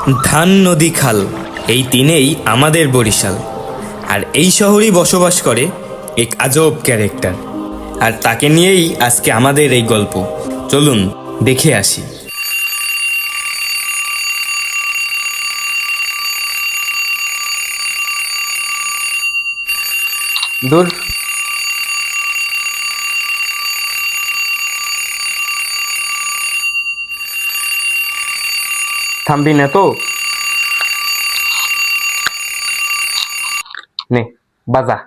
ধান, নদী, খাল, এই তিনেই আমাদের বরিশাল। আর এই শহরেই বসবাস করে এক আজব ক্যারেক্টার, আর তাকে নিয়েই আজকে আমাদের এই গল্প। চলুন দেখে আসি। দূর, থামবি না তো? নে বাজা।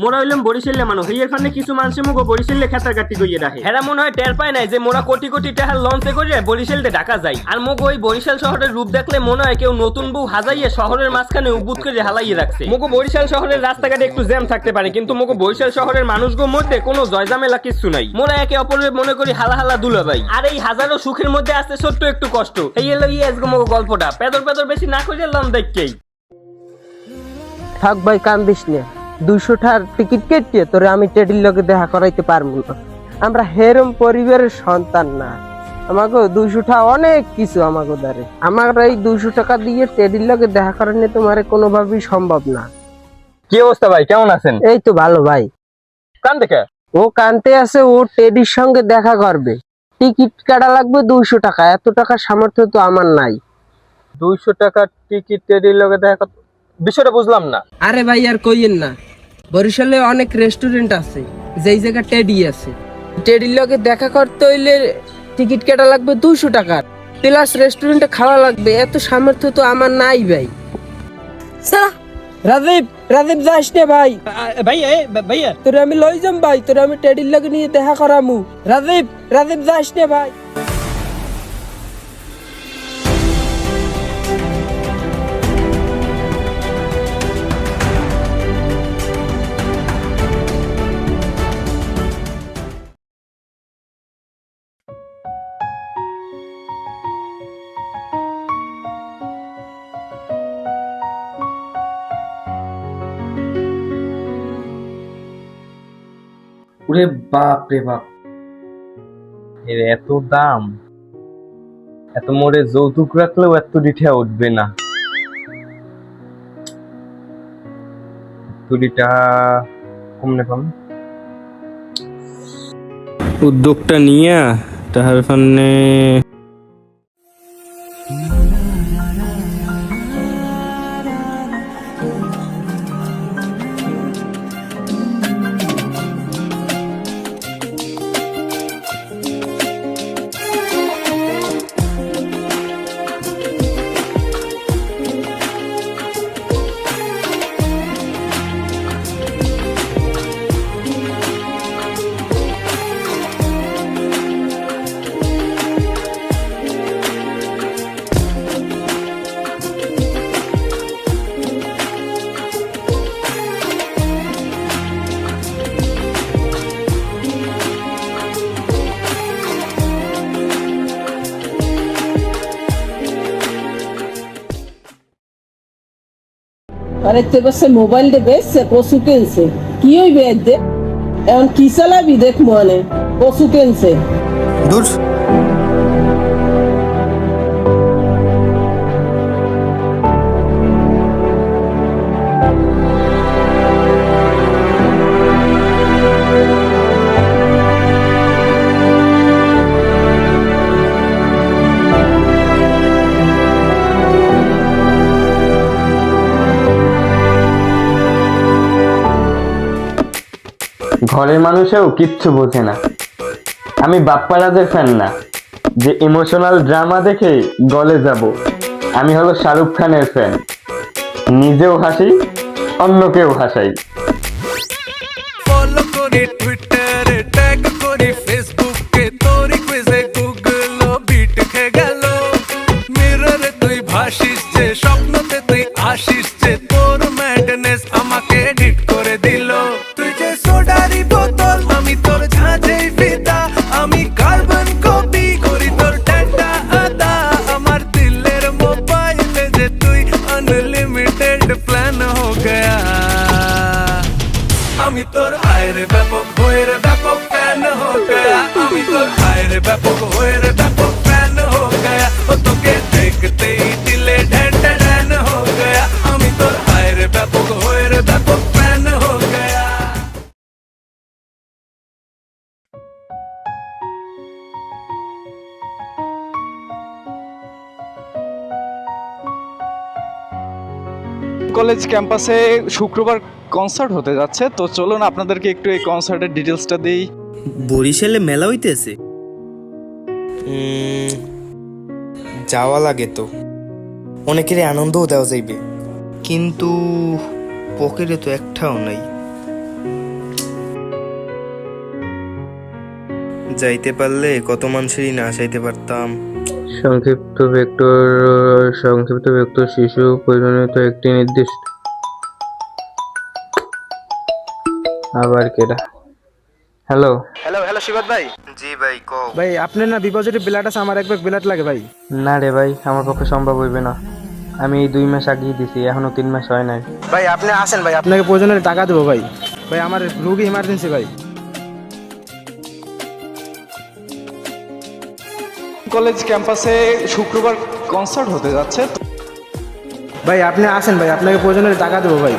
মোরা হইলাম বরিশালে মানুষ হইয়ার ফান্ডে কিছু মানুষের মুখ বরিশালে খেতার কাটি গইয়ে রাখে। হেরা মনে হয় টের পায় নাই যে মোরা কোটি কোটি টাকার লঞ্চে করে বরিশালতে ঢাকা যায়। আর মুখ ওই বরিশাল শহরের রূপ দেখলে মনে হয় কেউ নতুন বউ হাজাইয়ে শহরের মাঝখানে উবুত করে হালাইয়ে রাখছে। মুখ বরিশাল শহরের রাস্তাঘাটে একটু জ্যাম থাকতে পারে, কিন্তু মুখ বরিশাল শহরের মানুষগুলোর মধ্যে কোনো জয়জামেলা কিছু নাই। মোরা একে অপরের মনে করি হালা হালা দুলাভাই। আর এই হাজারো সুখের মধ্যে আছে ছোট্ট একটু কষ্ট। এই এলো আজকে মুখ গল্পটা পেদর পেদর বেশি না করে লম দেখকেই। থাক ভাই, কান্দিস না। 200 টাকার টিকিট কেটে তোরে আমি টেডির লগে দেখা করাইতে পারবো না। আমরা হেরম পরিবারের সন্তান না। আমাকে 200 টাকা অনেক কিছু আমাকে দ্বারে। আমার এই 200 টাকা দিয়ে টেডির লগে দেখা করানো তোমার কোনোভাবেই সম্ভব না। কি অবস্থা ভাই, কেমন আছেন? এই তো ভালো ভাই। কান দেখে ও কানতে আছে, ও টেডির সঙ্গে দেখা করবে। টিকিট কাটা লাগবে 200 টাকা। এত টাকার সামর্থ্য তো আমার নাই। 200 টাকার টিকিট টেডির লগে দেখা, বিষয়টা বুঝলাম না। আরে ভাই আর কইয়েন না, বরিশালে অনেক রেস্টুরেন্ট আছে যেই জায়গা টেডি আছে। টেডির লগে দেখা করতে হইলে টিকিট কাটা লাগবে 200 টাকা, প্লাস রেস্টুরেন্টে খাওয়া লাগবে। এত সামর্থ্য তো আমার নাই ভাই। রাজীব, রাজীব যাস না ভাই। ভাইয়া তোরে আমি লই যাম ভাই, তোরে আমি টেডির লগে নিয়ে দেখা করামু। রাজীব, রাজীব যাস না ভাই। ওরে বাপ রে বাপ, এর এত দাম! এত মোড়ে যৌতুক রাখলেও এত ডিঠা উঠবে না। তুলিটা কমনে কম উদ্যোগটা নিয়ে তাহার ফান্নে আরে তে বসে মোবাইল দে বেসছে পশু কেনছে কি হইবে দে এখন কি চালাবি দেখ মনে পশু কেনছে দূর। ঘরের মানুষেও কিচ্ছু বোঝে না। আমি বাপ্পারাজের ফ্যান না যে ইমোশনাল ড্রামা দেখে গলে যাব। আমি হলো শাহরুখ খানের ফ্যান, নিজেও হাসি অন্যকেও হাসাই। ফলো করি টুইটারে, ট্যাগ করি ফেসবুকে, তোরি কুইজে গুগল বিট খেয়ে গেল। মিররে তুই ভাসিস যে, স্বপ্নতে তুই আসিস যে, তোর ম্যাডনেস আমাকে হিট করে দিল। তুই যে সোডারি বোতল, আমি তোর ঝাঁঝেই ফিদা। আমি কার্বন কপি করি তোর ডাটা আদা। আমার দিলের মোবাইলে যে তুই কলেজ ক্যাম্পাসে শুক্রবার কনসার্ট হতে যাচ্ছে, তো চলুন আপনাদেরকে একটু এই কনসার্টের ডিটেলসটা দিই। বরিশালে মেলা হইতেছে, যাওয়া লাগে তো, অনেকের আনন্দও দেওয়া যাইবে, কিন্তু পকেটে তো একটাও নাই। যাইতে পারলে কত মানুষেরই না আসাইতে পারতাম। সংক্ষিপ্ত ভেক্টর শিশু পরিণত একটি নির্দিষ্ট আবার কেডা। হ্যালো হ্যালো শিবাত ভাই। জি ভাই কও। ভাই আপনার না ডিপোজিটে ব্লাড আছে, আমার এক ব্যাগ ব্লাড লাগে ভাই। না রে ভাই, আমার পক্ষে সম্ভব হইবে না। আমি এই 2 মাস আগেই দিছি, এখনো 3 মাস হয় নাই। ভাই আপনি আসেন ভাই, আপনাকে প্রয়োজনে টাকা দেবো ভাই। ভাই আমার রোগী ইমার্জেন্সি ভাই। কলেজ ক্যাম্পাসে শুক্রবার কনসার্ট হতে যাচ্ছে, ভাই আপনি আসেন ভাই, আপনাকে প্রয়োজনে টাকা দেবো ভাই।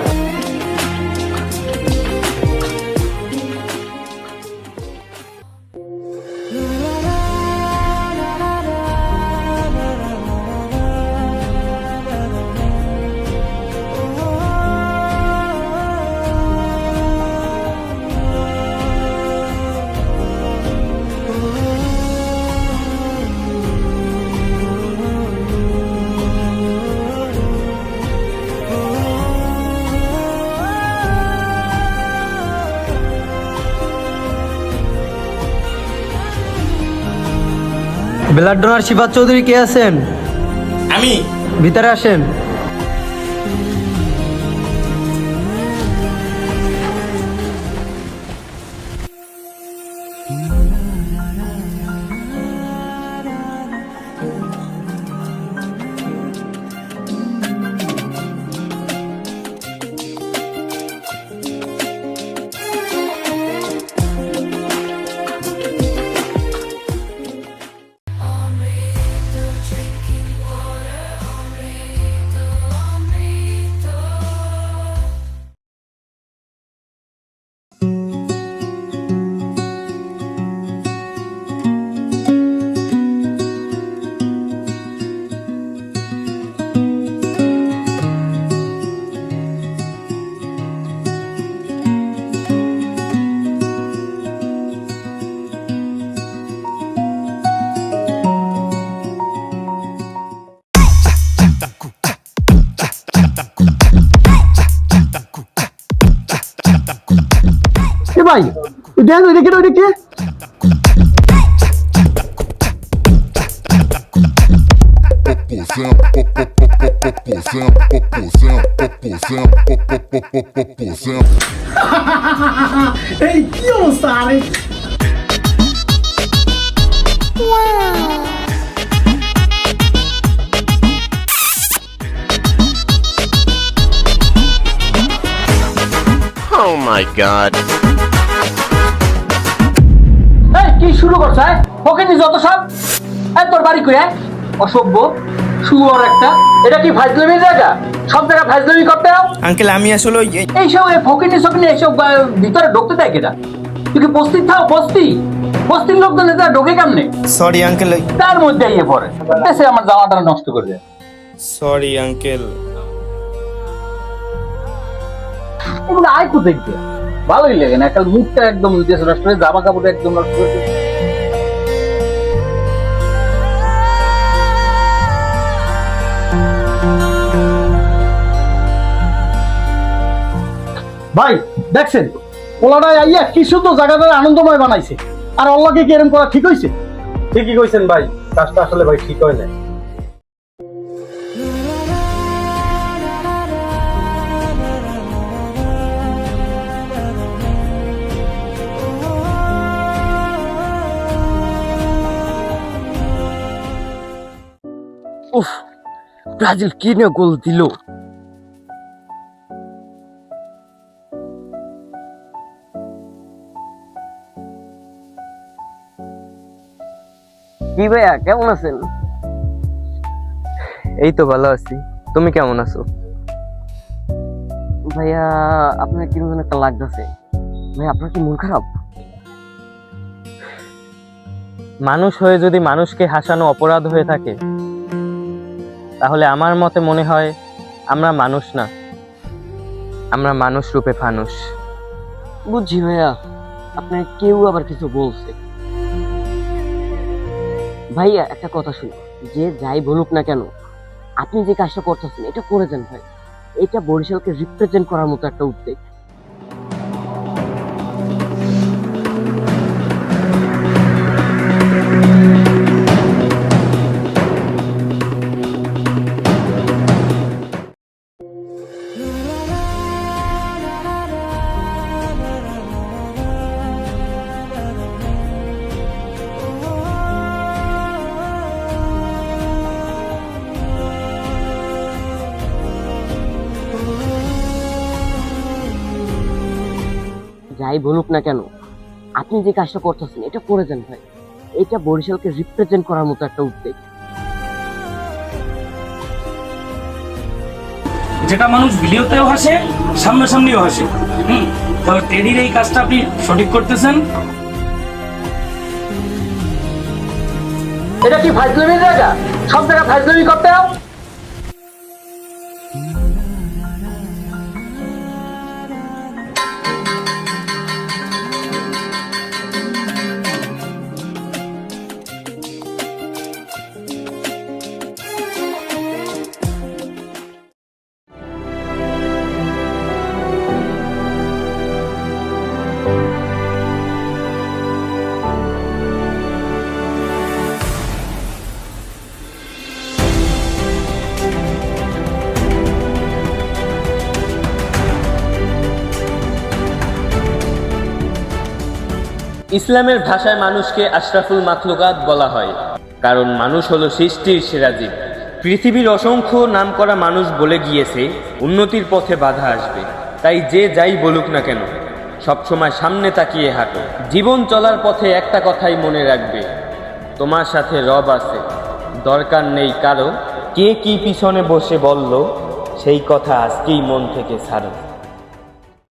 ব্লাড ডোনার শিবাত চৌধুরী কে আছেন? আমি। ভিতরে আসেন। ভাই দেখেন ওইদিকে ওইদিকে এই কি অবস্থা আরে Oh my god. এই কি শুরু করছ? ওকে নি যত সব তোর বাড়ি কই? অসভ্য শুয়োর একটা। এটা কি ফাজলামি জায়গা? সব জায়গা ফাজলামি করতে দাও। আঙ্কেল আমি আসলে এই সব ফকিনি সকিনি এসব ভিতরে ঢুকতে দেয় কেটা? তুই কি বস্তি থাও? বস্তির লোকজন এটা ঢোকে কেমনে? Sorry uncle. তার মধ্যে ইয়ে পড়ে এসে আমার জামাটা নষ্ট করে দেয়। Sorry uncle. এগুলো আয় কোথায় গিয়ে? ভালোই লাগে না, কাল মুখটা একদম নষ্ট করে, জামা কাপড় একদম নষ্ট করে। ভাই দেখছেন ওলাটাই আইয়া কি সুন্দর জায়গাটা আনন্দময় বানাইছে, আর অল্লাহকে কি এরকম করা ঠিক হইছে? ঠিকই কইছেন ভাই, কাজটা আসলে ভাই ঠিক হয় না। উফ, ব্রাজিল কি নিয়ে গোল দিল! কি ভাইয়া কেমন আছেন? এই তো ভালো আছি, তুমি কেমন আছো? ভাইয়া আপনার কিরকম যেন একটা লাগতেছে। ভাই আপনার কি মন খারাপ? মানুষ হয়ে যদি মানুষকে হাসানো অপরাধ হয়ে থাকে, তাহলে আমার মতে মনে হয় আমরা মানুষ না, আমরা মানুষ রূপে ফানুষ। বুঝছি ভাইয়া, আপনার কেউ আবার কিছু বলছে। ভাইয়া একটা কথা শুনুন, যে যাই বলুক না কেন, আপনি যে কাজটা করতেছেন এটা করে যান ভাই। এটা বরিশালকে রিপ্রেজেন্ট করার মতো একটা উদ্যোগ। যাই বলুক না কেন, আপনি যে কাজটা করতেছেন এটা করে যান ভাই। এটা বরিশালকে রিপ্রেজেন্ট করার মতো একটা উদ্যোগ। যেটা মানুষ ভিডিওতেও হাসে, সামনাসামনিও হাসে। তবে টেডির এই কাজটা আপনি সঠিক করতেছেন। এটা কি ফাইজলামির জায়গা? সব জায়গায় ফাইজলামি করতে হবে? ইসলামের ভাষায় মানুষকে আশরাফুল মাখলুকাত বলা হয়, কারণ মানুষ হলো সৃষ্টির সেরা জীব। পৃথিবীর অসংখ্য নামকরা মানুষ বলে গিয়েছে উন্নতির পথে বাধা আসবে, তাই যে যাই বলুক না কেন সবসময় সামনে তাকিয়ে হাঁটো। জীবন চলার পথে একটা কথাই মনে রাখবে, তোমার সাথে রব আছে, দরকার নেই কারো কে কি পিছনে বসে বলল, সেই কথা আজকেই মন থেকে ছাড়ো।